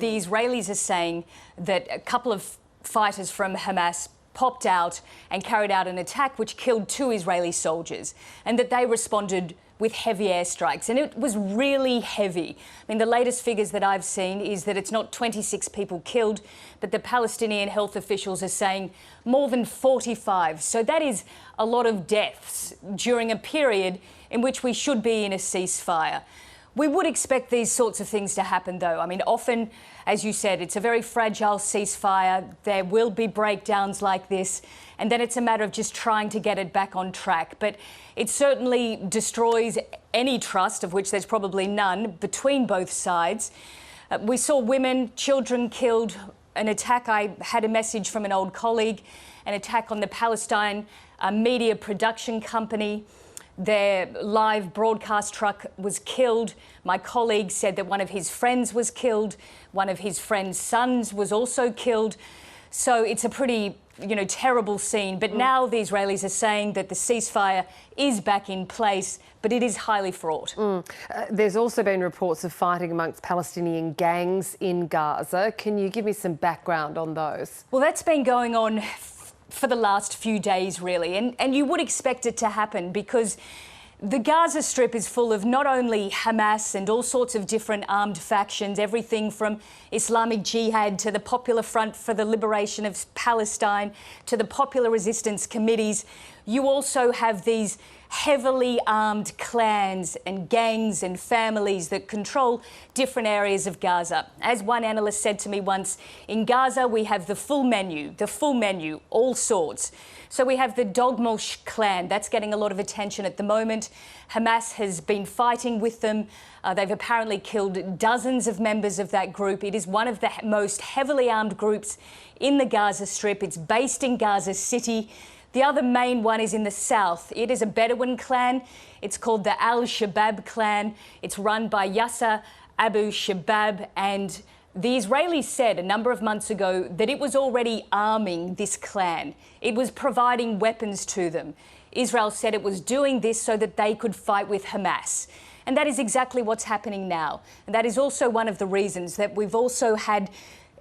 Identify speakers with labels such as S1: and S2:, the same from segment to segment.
S1: The Israelis are saying that a couple of fighters from Hamas popped out and carried out an attack which killed 2 Israeli soldiers, and that they responded with heavy airstrikes. And it was really heavy. I mean, the latest figures that I've seen is that it's not 26 people killed, but the Palestinian health officials are saying more than 45. So that is a lot of deaths during a period in which we should be in a ceasefire. We would expect these sorts of things to happen, though. I mean, often, as you said, it's a very fragile ceasefire. There will be breakdowns like this, and then it's a matter of just trying to get it back on track. But it certainly destroys any trust, of which there's probably none, between both sides. We saw women, children killed. An attack, I had a message from an old colleague, an attack on the Palestine media production company. Their live broadcast truck was killed. My colleague said that one of his friends was killed. One of his friend's sons was also killed. So it's a pretty, terrible scene. But now the Israelis are saying that the ceasefire is back in place, but it is highly fraught.
S2: There's also been reports of fighting amongst Palestinian gangs in Gaza. Can you give me some background on those?
S1: Well, that's been going on for the last few days, really. And you would expect it to happen because the Gaza Strip is full of not only Hamas and all sorts of different armed factions, everything from Islamic Jihad to the Popular Front for the Liberation of Palestine to the Popular Resistance Committees. You also have these heavily armed clans and gangs and families that control different areas of Gaza. As one analyst said to me once, in Gaza we have the full menu, all sorts. So we have the Dogmosh clan, that's getting a lot of attention at the moment. Hamas has been fighting with them. They've apparently killed dozens of members of that group. It is one of the most heavily armed groups in the Gaza Strip. It's based in Gaza City. The other main one is in the south. It is a Bedouin clan. It's called the Al-Shabaab clan. It's run by Yasser Abu Shabab, and the Israelis said a number of months ago that it was already arming this clan. It was providing weapons to them. Israel said it was doing this so that they could fight with Hamas. And that is exactly what's happening now. And that is also one of the reasons that we've also had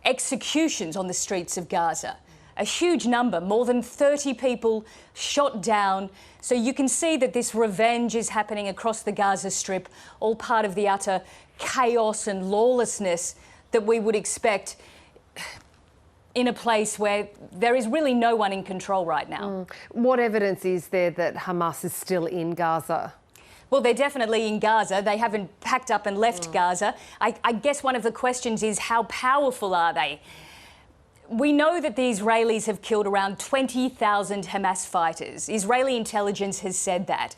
S1: executions on the streets of Gaza. A huge number, more than 30 people shot down. So you can see that this revenge is happening across the Gaza Strip, all part of the utter chaos and lawlessness that we would expect in a place where there is really no one in control right now.
S2: What evidence is there that Hamas is still in Gaza?
S1: Well, they're definitely in Gaza. They haven't packed up and left Gaza. I guess one of the questions is, how powerful are they? We know that the Israelis have killed around 20,000 Hamas fighters. Israeli intelligence has said that.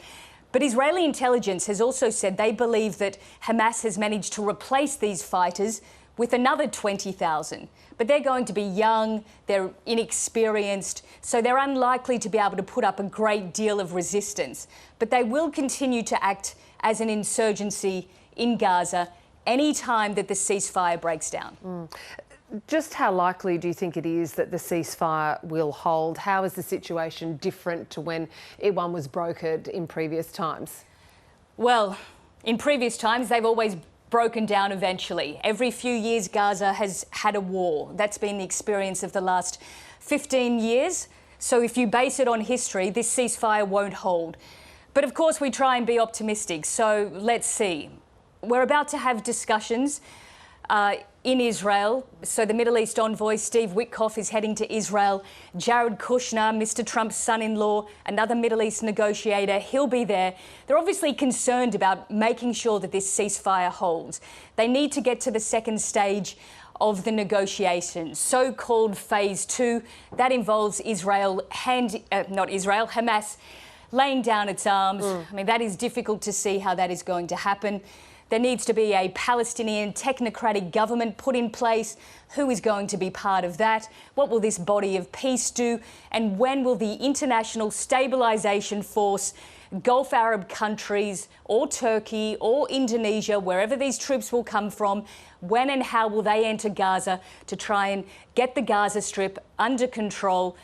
S1: But Israeli intelligence has also said they believe that Hamas has managed to replace these fighters with another 20,000. But they're going to be young, they're inexperienced, so they're unlikely to be able to put up a great deal of resistance. But they will continue to act as an insurgency in Gaza any time that the ceasefire breaks down.
S2: Just how likely do you think it is that the ceasefire will hold? How is the situation different to when one was brokered in previous times?
S1: Well, in previous times, they've always broken down eventually. Every few years, Gaza has had a war. That's been the experience of the last 15 years. So if you base it on history, this ceasefire won't hold. But of course, we try and be optimistic. So let's see. We're about to have discussions in Israel. So the Middle East envoy, Steve Witkoff, is heading to Israel. Jared Kushner, Mr. Trump's son-in-law, another Middle East negotiator, he'll be there. They're obviously concerned about making sure that this ceasefire holds. They need to get to the second stage of the negotiations, so-called phase 2. That involves Hamas laying down its arms. I mean, that is difficult to see how that is going to happen. There needs to be a Palestinian technocratic government put in place. Who is going to be part of that? What will this body of peace do? And when will the International Stabilisation Force, Gulf Arab countries or Turkey or Indonesia, wherever these troops will come from, when and how will they enter Gaza to try and get the Gaza Strip under control,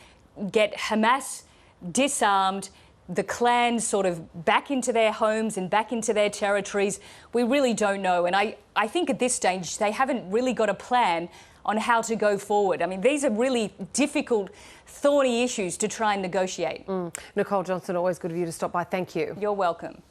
S1: get Hamas disarmed, the clans sort of back into their homes and back into their territories, we really don't know. And I think at this stage they haven't really got a plan on how to go forward. I mean, these are really difficult, thorny issues to try and negotiate.
S2: Nicole Johnson, always good of you to stop by. Thank you.
S1: You're welcome.